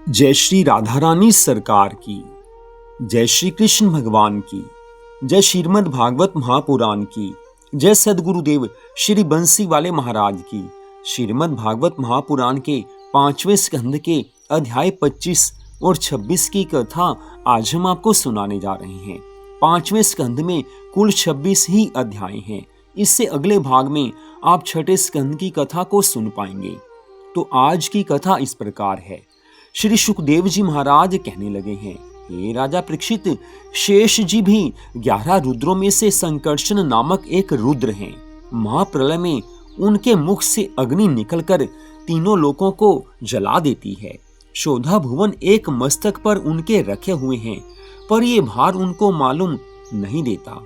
जय श्री राधा रानी सरकार की, जय श्री कृष्ण भगवान की, जय श्रीमद् भागवत महापुराण की, जय सदगुरुदेव श्री बंसी वाले महाराज की। श्रीमद् भागवत महापुराण के 5वें स्कंद के अध्याय 25 और 26 की कथा आज हम आपको सुनाने जा रहे हैं। 5वें स्कंद में कुल 26 ही अध्याय हैं। इससे अगले भाग में आप 6ठे स्कंद की कथा को सुन पाएंगे। तो आज की कथा इस प्रकार है। श्री सुखदेव जी महाराज कहने लगे हैं, हे राजा परीक्षित, शेष जी भी 11 रुद्रों में से संकर्षण नामक एक रुद्र हैं। महाप्रलय में उनके मुख से अग्नि निकलकर तीनों लोकों को जला देती है। शोधा भुवन एक मस्तक पर उनके रखे हुए हैं, पर ये भार उनको मालूम नहीं देता।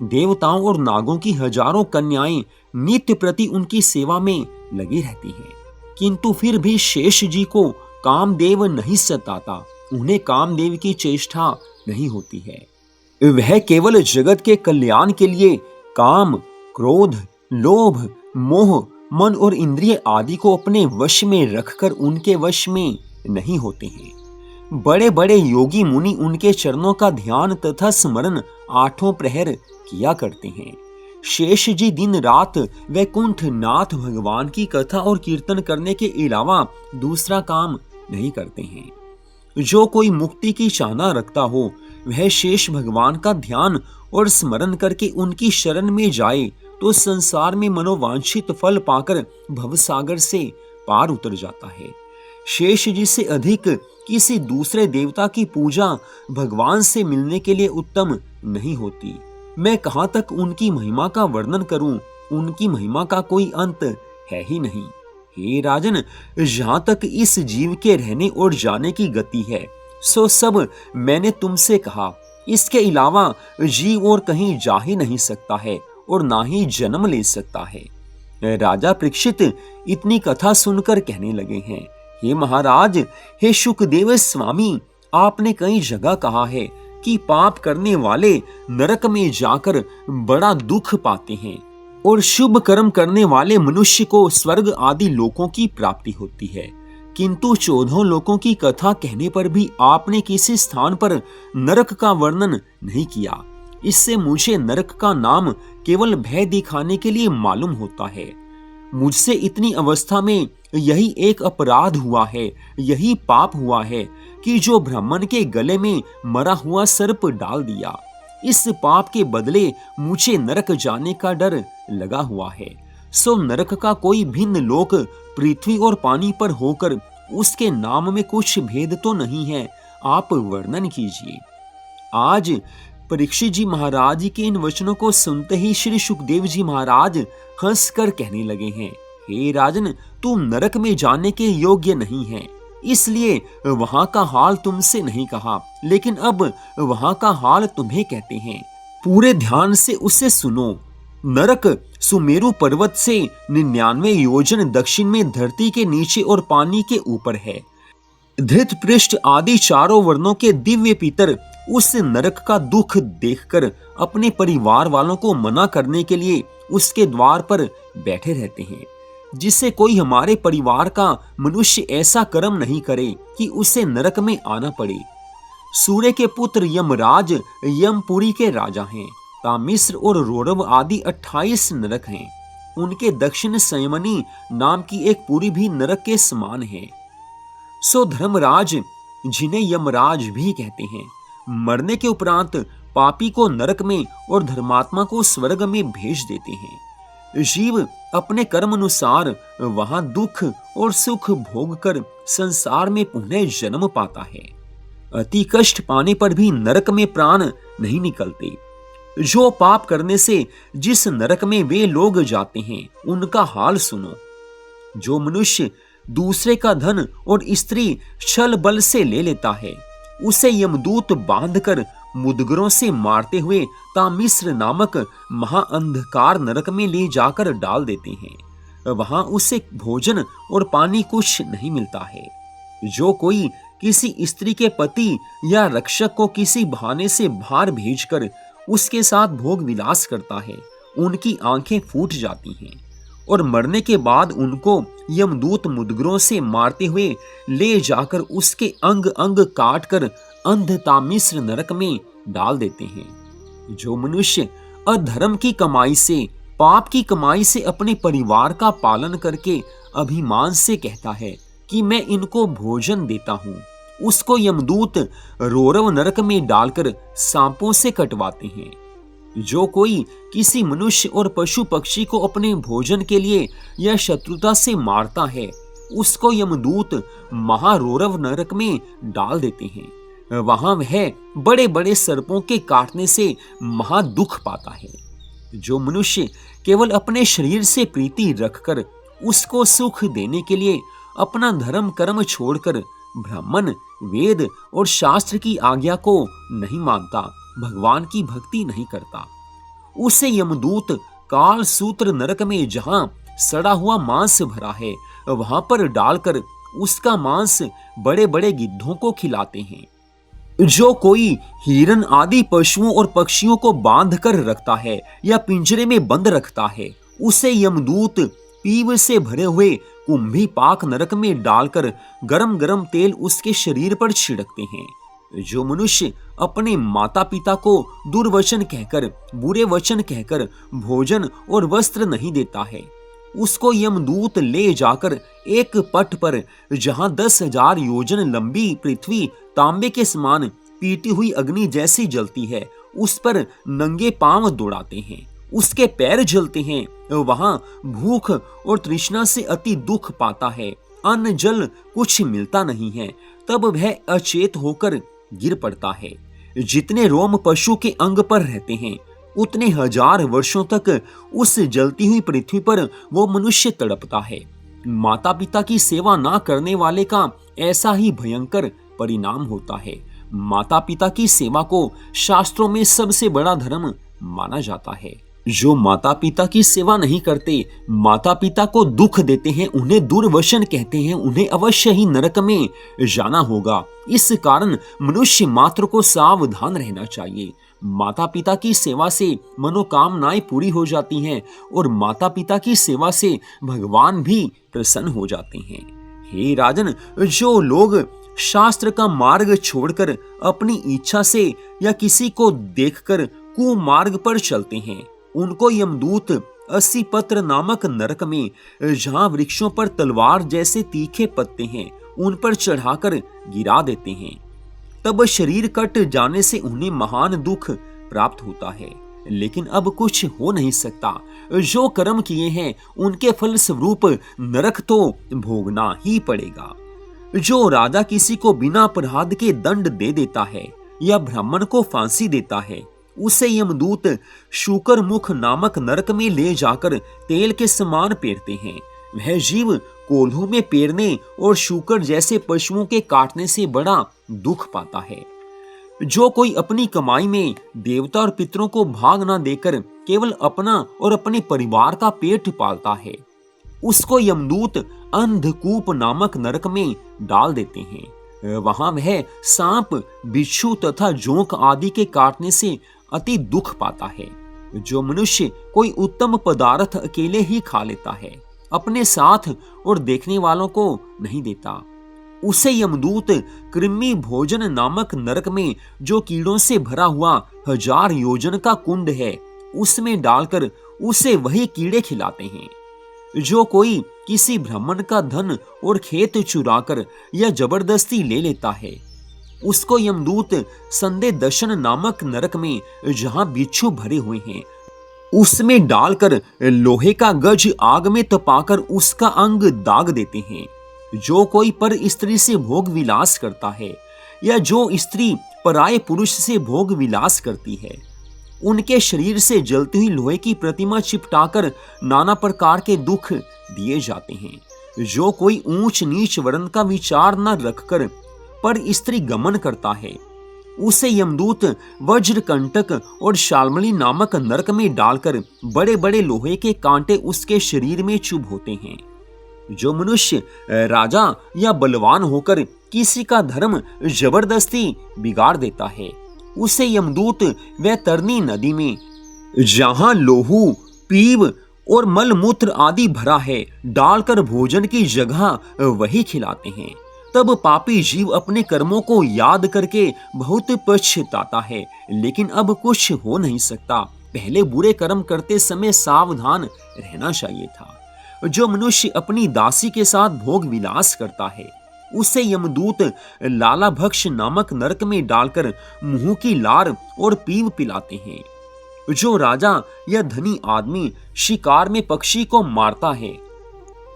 देवताओं और नागों की हजारों कन्याएं नित्य प्रति उनकी सेवा में लगी रहती हैं, किंतु फिर भी शेष जी को कामदेव नहीं सताता। उन्हें कामदेव की चेष्टा नहीं होती है। वह केवल जगत के कल्याण के लिए काम, क्रोध, लोभ, मोह, मन और इंद्रिय आदि को अपने वश में रखकर उनके वश में नहीं होते हैं। बड़े बड़े योगी मुनि उनके चरणों का ध्यान तथा स्मरण 8 प्रहर किया करते हैं। शेष जी दिन रात वैकुंठ नाथ भगवान की कथा और कीर्तन करने के अलावा दूसरा काम नहीं करते हैं। जो कोई मुक्ति की चाहना रखता हो, वह शेष भगवान का ध्यान और स्मरण करके उनकी शरण में जाए तो संसार में मनोवांछित फल पाकर भवसागर से पार उतर जाता है। शेष जी से अधिक किसी दूसरे देवता की पूजा भगवान से मिलने के लिए उत्तम नहीं होती। मैं कहां तक उनकी महिमा का वर्णन करूं, उनकी महिमा का कोई अंत है ही नहीं। हे राजन, जहां तक इस जीव के रहने और जाने की गति है, सो सब मैंने तुमसे कहा। इसके अलावा जीव और कहीं जा ही नहीं सकता है और ना ही जन्म ले सकता है। राजा परीक्षित इतनी कथा सुनकर कहने लगे हैं, हे महाराज, हे सुखदेव स्वामी, आपने कई जगह कहा है कि पाप करने वाले नरक में जाकर बड़ा दुख पाते हैं और शुभ कर्म करने वाले मनुष्य को स्वर्ग आदि लोकों की प्राप्ति होती है। किंतु 14 लोकों की कथा कहने पर भी आपने किसी स्थान पर नरक का वर्णन नहीं किया। इससे मुझे नरक का नाम केवल भय दिखाने के लिए मालूम होता है। मुझसे इतनी अवस्था में यही एक अपराध हुआ है, यही पाप हुआ है कि जो ब्राह्मण के गले में मरा हुआ सर्प डाल दिया। इस पाप के बदले मुझे नरक जाने का डर लगा हुआ है। सो नरक का कोई भिन्न लोक पृथ्वी और पानी पर होकर उसके नाम में कुछ भेद तो नहीं है, आप वर्णन कीजिए। आज परीक्षित जी महाराज के इन वचनों को सुनते ही श्री सुखदेव जी महाराज हंसकर कहने लगे हैं, हे राजन, तुम नरक में जाने के योग्य नहीं है, इसलिए वहां का हाल तुमसे नहीं कहा, लेकिन अब वहां का हाल तुम्हें कहते हैं। पूरे ध्यान से उसे सुनो। नरक सुमेरु पर्वत से 99 योजन दक्षिण में धरती के नीचे और पानी के ऊपर है। धृत पृष्ठ आदि चारों वर्णों के दिव्य पितर उस नरक का दुख देखकर अपने परिवार वालों को मना करने के लिए उसके द्वार पर बैठे रहते हैं। जिससे कोई हमारे परिवार का मनुष्य ऐसा कर्म नहीं करे कि उसे नरक में आना पड़े। सूर्य के पुत्र यमराज यमपुरी के राजा हैं। तामिश्र और रोरव आदि 28 नरक हैं। उनके दक्षिण संयमनी नाम की एक पुरी भी नरक के समान है। सो धर्मराज, जिन्हें यमराज भी कहते हैं, मरने के उपरांत पापी को नरक में और धर्मात्मा को स्वर्ग में भेज देते हैं। जीव अपने कर्म अनुसार वहां दुख और सुख भोग कर संसार में पुनः जन्म पाता है। अति कष्ट पाने पर भी नरक में प्राण नहीं निकलते। जो पाप करने से जिस नरक में वे लोग जाते हैं, उनका हाल सुनो। जो मनुष्य दूसरे का धन और स्त्री छल बल से ले लेता है, उसे यमदूत बांधकर मुदगरों से मारते हुए तामिश्र नामक महाअंधकार नरक में ले जाकर डाल देते हैं। वहां उसे भोजन और पानी कुछ नहीं मिलता है। जो कोई किसी स्त्री के पति या रक्षक को किसी बहाने से बाहर भेजकर उसके साथ भोग विलास करता है, उनकी आंखें फूट जाती हैं। और मरने के बाद उनको यमदूत मुदगरों से मारते हुए ले जाकर उसके अंग अंग काट कर अंधतामिश्र नरक में डाल देते हैं। जो मनुष्य अधर्म की कमाई से, पाप की कमाई से अपने परिवार का पालन करके अभिमान से कहता है कि मैं इनको भोजन देता हूँ, उसको यमदूत रोरव नरक में डालकर सांपों से कटवाते हैं। जो कोई किसी मनुष्य और पशु पक्षी को अपने भोजन के लिए या शत्रुता से मारता है, उसको यमदूत महारोरव नरक में डाल देते हैं। वहां वह बड़े बड़े सर्पों के काटने से महादुख पाता है। जो मनुष्य केवल अपने शरीर से प्रीति रखकर उसको सुख देने के लिए अपना धर्म कर्म छोड़कर ब्राह्मण, वेद और शास्त्र की आज्ञा को नहीं मानता, भगवान की भक्ति नहीं करता, उसे यमदूत काल सूत्र नरक में जहां सड़ा हुआ मांस भरा है वहां पर डालकर उसका मांस बड़े बड़े गिद्धों को खिलाते हैं। जो कोई हिरन आदि पशुओं और पक्षियों को बांध कर रखता है या पिंजरे में बंद रखता है, उसे यमदूत पीव से भरे हुए कुंभी पाक नरक में डालकर गरम गरम तेल उसके शरीर पर छिड़कते हैं। जो मनुष्य अपने माता पिता को दुर्वचन कहकर, बुरे वचन कहकर भोजन और वस्त्र नहीं देता है, उसको यमदूत ले जाकर एक पट पर जहां 10,000 योजन लंबी पृथ्वी तांबे के समान पीटी हुई अग्नि जैसी जलती है, उस पर नंगे पांव दौड़ाते हैं, उसके पैर जलते हैं, वहां भूख और तृष्णा से अति दुख पाता है, अन्न जल कुछ मिलता नहीं है, तब वह अचेत होकर गिर पड़ता है। जितने रोम पशु के अंग पर रहते हैं, उतने 1000 वर्षों तक उस जलती हुई पृथ्वी पर वो मनुष्य तड़पता है। माता पिता की सेवा ना करने वाले का ऐसा ही भयंकर परिणाम होता है। माता पिता की सेवा को शास्त्रों में सबसे बड़ा धर्म माना जाता है। जो माता पिता की सेवा नहीं करते, माता पिता को दुख देते हैं, उन्हें दुर्वचन कहते हैं, उन्हें अवश्य ही नरक में जाना होगा। इस कारण मनुष्य मात्र को सावधान रहना चाहिए। माता पिता की सेवा से मनोकामनाएं पूरी हो जाती हैं और माता पिता की सेवा से भगवान भी प्रसन्न हो जाते हैं। हे राजन, जो लोग शास्त्र का मार्ग छोड़कर अपनी इच्छा से या किसी को देखकर कुमार्ग पर चलते हैं, उनको यमदूत 80 पत्र नामक नरक में, जहां वृक्षों पर तलवार जैसे तीखे पत्ते हैं, उन पर चढ़ाकर गिरा देते हैं। तब शरीर कट जाने से उन्हें महान दुख प्राप्त होता है, लेकिन अब कुछ हो नहीं सकता। जो कर्म किए हैं उनके फल स्वरूप नरक तो भोगना ही पड़ेगा। जो राजा किसी को बिना अपराध के दंड दे देता है या ब्राह्मण को फांसी देता है, उसे यमदूत शूकर मुख नामक नरक में ले जाकर तेल के समान पेरते हैं। वह जीव कोल्हू में पेरने और शूकर जैसे पशुओं के काटने से बड़ा दुख पाता है। जो कोई अपनी कमाई में देवता और पितरों को भाग ना देकर केवल अपना और अपने परिवार का पेट पालता है, उसको यमदूत अंधकूप नामक नरक में डाल देते हैं। वहां वह सांप, बिच्छू तथा जोंक आदि के काटने से अति दुख पाता है। जो मनुष्य कोई उत्तम पदार्थ अकेले ही खा लेता है, अपने साथ और देखने वालों को नहीं देता, उसे यमदूत कृमि भोजन नामक नरक में, जो कीड़ों से भरा हुआ 1000 योजन का कुंड है, उसमें डालकर उसे वही कीड़े खिलाते हैं। जो कोई किसी ब्राह्मण का धन और खेत चुराकर या जबरदस्ती ले लेता है, उसको यमदूत संदे दशन नामक नरक में, जहां बिच्छू भरे हुए हैं, उसमें डालकर लोहे का गज आग में तपाकर उसका अंग दाग देते हैं। जो कोई पर स्त्री से भोग विलास करता है या जो स्त्री पराये पुरुष से भोग विलास करती है, उनके शरीर से जलती हुई लोहे की प्रतिमा चिपटाकर नाना प्रकार के दुख दिए जाते हैं। जो कोई ऊंच नीच वर्ण का विचार न रखकर पर स्त्री गमन करता है, उसे यमदूत वज्रकंटक और शाल्मली नामक नरक में डालकर बड़े बड़े लोहे के कांटे उसके शरीर में चुभ होते हैं। जो मनुष्य राजा या बलवान होकर किसी का धर्म जबरदस्ती बिगाड़ देता है, उसे यमदूत वह तरनी नदी में, जहां लोहू, पीव और मलमूत्र आदि भरा है डालकर भोजन की जगह वही खिलाते हैं। तब पापी जीव अपने कर्मों को याद करके बहुत पछताता है, लेकिन अब कुछ हो नहीं सकता। पहले बुरे कर्म करते समय सावधान रहना चाहिए था। जो मनुष्य अपनी दासी के साथ भोग विलास करता है, उसे यमदूत लाला भक्ष नामक नरक में डालकर मुंह की लार और पीव पिलाते हैं। जो राजा या धनी आदमी शिकार में पक्षी को मारता है,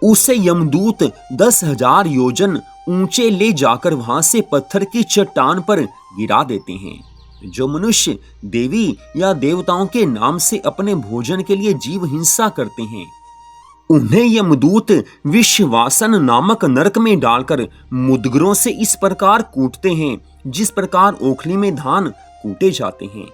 उसे यमदूत 10,000 योजन ऊंचे ले जाकर वहां से पत्थर की चट्टान पर गिरा देते हैं। जो मनुष्य देवी या देवताओं के नाम से अपने भोजन के लिए जीव हिंसा करते हैं, उन्हें यमदूत विश्वासन नामक नरक में डालकर मुदगरों से इस प्रकार कूटते हैं जिस प्रकार ओखली में धान कूटे जाते हैं।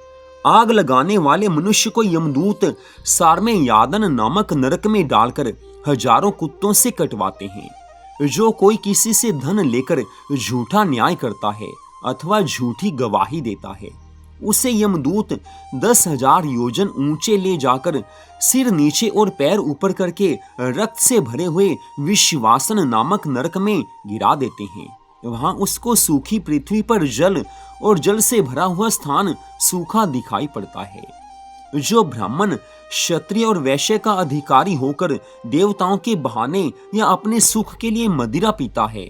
आग लगाने वाले मनुष्य को यमदूत सारमे यादन नामक नरक में डालकर हजारों कुत्तों से कटवाते हैं। जो कोई किसी से धन लेकर झूठा न्याय करता है अथवा झूठी गवाही देता है, उसे यमदूत 10,000 योजन ऊंचे ले जाकर सिर नीचे और पैर ऊपर करके रक्त से भरे हुए विश्वासन नामक नरक में गिरा देते हैं। वहां उसको सूखी पृथ्वी पर जल और जल से भरा हुआ स्थान सूखा दिखाई पड़ता है। जो ब्राह्मण, क्षत्रिय और वैश्य का अधिकारी होकर देवताओं के बहाने या अपने सुख के लिए मदिरा पीता है,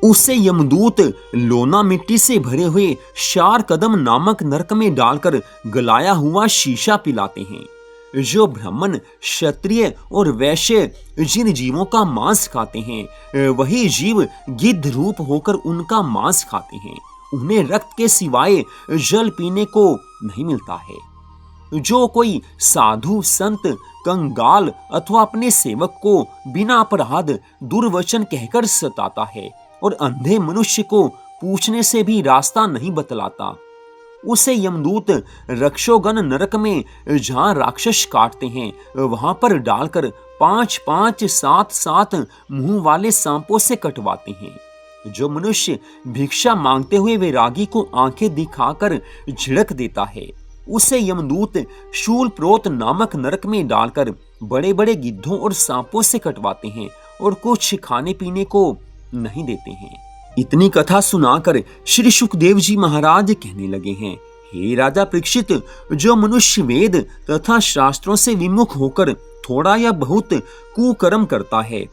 उसे यमदूत लोना मिट्टी से भरे हुए 4 कदम नामक नरक में डालकर गलाया हुआ शीशा पिलाते हैं। जो ब्राह्मण, क्षत्रिय और वैश्य जिन जीवों का मांस खाते हैं, वही जीव गिद्ध रूप होकर उनका मांस खाते हैं। उन्हें रक्त के सिवाय जल पीने को नहीं मिलता है। जो कोई साधु, संत, कंगाल अथवा अपने सेवक को बिना अपराध दुर्वचन कहकर सताता है और अंधे मनुष्य को पूछने से भी रास्ता नहीं बतलाता, उसे यमदूत रक्षोगन नरक में जहां राक्षस काटते हैं वहां पर डालकर 5-5, 7-7 मुंह वाले सांपों से कटवाते हैं। जो मनुष्य भिक्षा मांगते हुए वैरागी को आंखें दिखाकर झिड़क देता है, उसे यमदूत शूल प्रोत नामक नरक में डालकर बड़े बड़े गिद्धों और सांपों से कटवाते हैं और कुछ खाने पीने को नहीं देते हैं। इतनी कथा सुनाकर श्री सुखदेव जी महाराज कहने लगे हैं, हे राजा परीक्षित, जो मनुष्य वेद तथा शास्त्रों से विमुख होकर थोड़ा या बहुत कुकर्म करता है,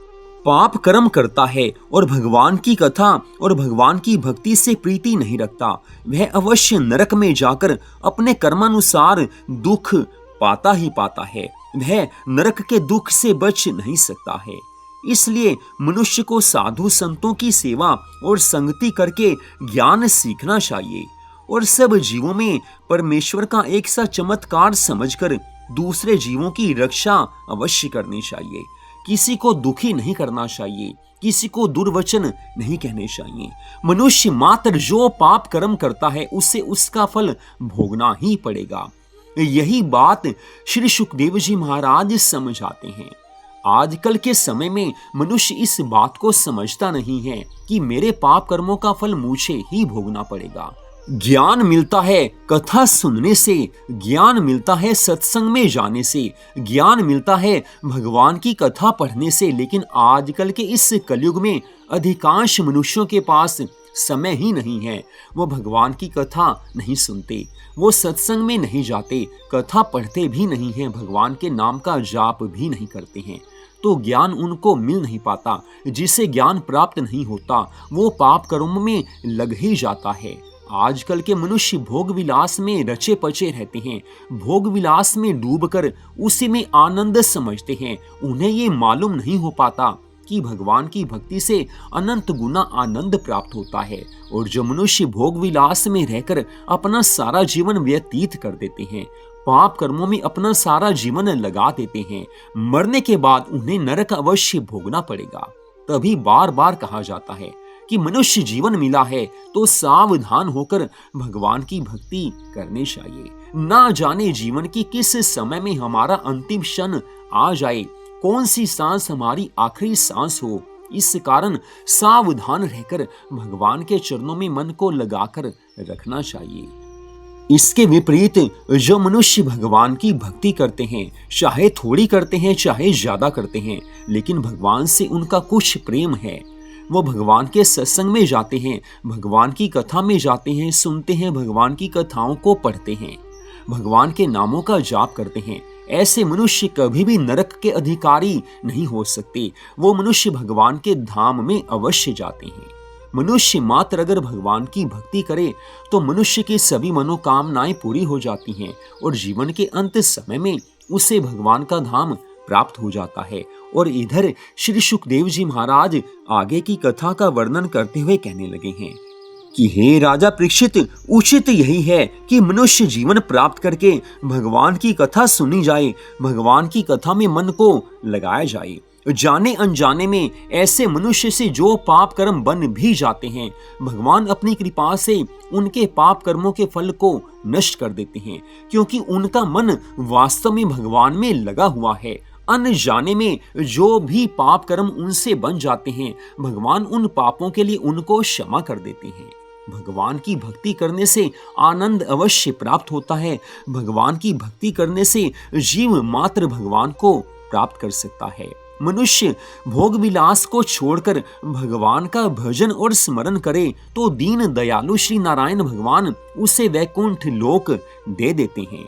पाप कर्म करता है और भगवान की कथा और भगवान की भक्ति से प्रीति नहीं रखता, वह अवश्य नरक में जाकर अपने कर्मानुसार दुख पाता ही पाता है। वह नरक के दुख से बच नहीं सकता है। इसलिए मनुष्य को साधु संतों की सेवा और संगति करके ज्ञान सीखना चाहिए और सब जीवों में परमेश्वर का एक सा चमत्कार समझकर दूसरे जीवों की रक्षा अवश्य करनी चाहिए। किसी को दुखी नहीं करना चाहिए, किसी को दुर्वचन नहीं कहने चाहिए। मनुष्य मात्र जो पाप कर्म करता है उसे उसका फल भोगना ही पड़ेगा। यही बात श्री सुखदेव जी महाराज समझाते हैं। आजकल के समय में मनुष्य इस बात को समझता नहीं है कि मेरे पाप कर्मों का फल मुझे ही भोगना पड़ेगा। ज्ञान मिलता है कथा सुनने से, ज्ञान मिलता है सत्संग में जाने से, ज्ञान मिलता है भगवान की कथा पढ़ने से, लेकिन आजकल के इस कलयुग में अधिकांश मनुष्यों के पास समय ही नहीं है। वो भगवान की कथा नहीं सुनते, वो सत्संग में नहीं जाते, कथा पढ़ते भी नहीं हैं, भगवान के नाम का जाप भी नहीं करते हैं, तो ज्ञान उनको मिल नहीं पाता। जिसे ज्ञान प्राप्त नहीं होता वो पाप कर्म में लग ही जाता है। आजकल के मनुष्य भोग विलास में रचे पचे रहते हैं, भोग विलास में डूबकर उसी में आनंद समझते हैं। उन्हें ये मालूम नहीं हो पाता कि भगवान की भक्ति से अनंत गुना आनंद प्राप्त होता है। और जो मनुष्य भोग विलास में रहकर अपना सारा जीवन व्यतीत कर देते हैं, पाप कर्मों में अपना सारा जीवन लगा देते हैं, मरने के बाद उन्हें नरक अवश्य भोगना पड़ेगा। तभी बार बार कहा जाता है कि मनुष्य जीवन मिला है तो सावधान होकर भगवान की भक्ति करनी चाहिए। ना जाने जीवन की किस समय में हमारा अंतिम क्षण आ जाए, कौन सी सांस हमारी आखिरी सांस हो। इस कारण सावधान रहकर भगवान के चरणों में मन को लगाकर रखना चाहिए। इसके विपरीत जो मनुष्य भगवान की भक्ति करते हैं, चाहे थोड़ी करते हैं चाहे ज्यादा करते हैं, लेकिन भगवान से उनका कुछ प्रेम है, वो भगवान के सत्संग में जाते हैं, भगवान की कथा में जाते हैं, सुनते हैं, भगवान की कथाओं को पढ़ते हैं, भगवान के नामों का जाप करते हैं, ऐसे मनुष्य कभी भी नरक के अधिकारी नहीं हो सकते। वो मनुष्य भगवान के धाम में अवश्य जाते हैं। मनुष्य मात्र अगर भगवान की भक्ति करे तो मनुष्य की सभी मनोकामनाएं पूरी हो जाती हैं और जीवन के अंत समय में उसे भगवान का धाम प्राप्त हो जाता है। और इधर श्री सुखदेव जी महाराज आगे की कथा का वर्णन करते हुए कहने लगे हैं कि हे राजा परीक्षित, उचित यही है कि मनुष्य जीवन प्राप्त करके भगवान की कथा सुनी जाए, भगवान की कथा में मन को लगाया जाए। जाने अनजाने में ऐसे मनुष्य से जो पाप कर्म बन भी जाते हैं, भगवान अपनी कृपा से उनके पाप कर्मों के फल को नष्ट कर देते हैं, क्योंकि उनका मन वास्तव में भगवान में लगा हुआ है। अनजाने में जो भी पाप कर्म उनसे बन जाते हैं, भगवान उन पापों के लिए उनको क्षमा कर देते हैं। भगवान की भक्ति करने से आनंद अवश्य प्राप्त होता है। भगवान की भक्ति करने से जीव मात्र भगवान को प्राप्त कर सकता है। मनुष्य भोग विलास को छोड़कर भगवान का भजन और स्मरण करे तो दीन दयालु श्री नारायण भगवान उसे वैकुंठ लोक दे देते हैं।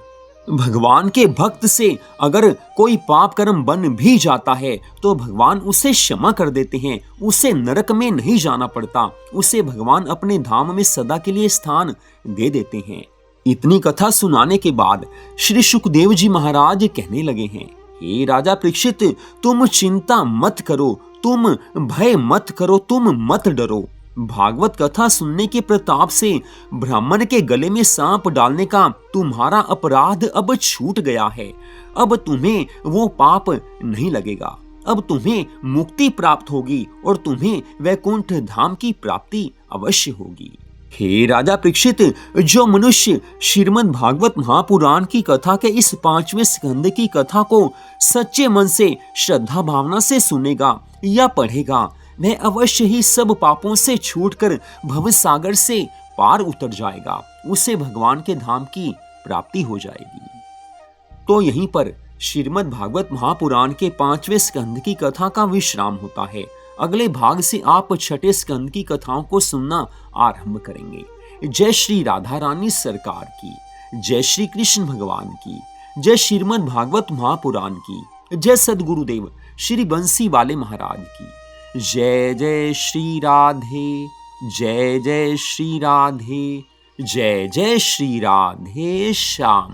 भगवान के भक्त से अगर कोई पाप कर्म बन भी जाता है तो भगवान उसे क्षमा कर देते हैं, उसे नरक में नहीं जाना पड़ता, उसे भगवान अपने धाम में सदा के लिए स्थान दे देते हैं। इतनी कथा सुनाने के बाद श्री सुखदेव जी महाराज कहने लगे हैं, हे राजा परीक्षित, तुम चिंता मत करो, तुम भय मत करो, तुम मत डरो। भागवत कथा सुनने के प्रताप से ब्राह्मण के गले में सांप डालने का तुम्हारा अपराध अब छूट गया है। अब तुम्हें वो पाप नहीं लगेगा, अब तुम्हें मुक्ति प्राप्त होगी और तुम्हें वैकुंठ धाम की प्राप्ति अवश्य होगी। हे राजा परीक्षित, जो मनुष्य श्रीमद् भागवत महापुराण की कथा के इस 5वें स्कंद की कथा को सच्चे मन से श्रद्धा भावना से सुनेगा या पढ़ेगा, वह अवश्य ही सब पापों से छूटकर भवसागर से पार उतर जाएगा, उसे भगवान के धाम की प्राप्ति हो जाएगी। तो यहीं पर श्रीमद् भागवत महापुराण के 5वें स्कंद की कथा का विश्राम होता है। अगले भाग से आप 6ठे स्कंद की कथाओं को सुनना आरंभ करेंगे। जय श्री राधा रानी सरकार की, जय श्री कृष्ण भगवान की, जय श्रीमद् भागवत महापुराण की, जय सद्गुरुदेव श्री बंसी वाले महाराज की। जय जय श्री राधे, जय जय श्री राधे, जय जय श्री राधे श्याम।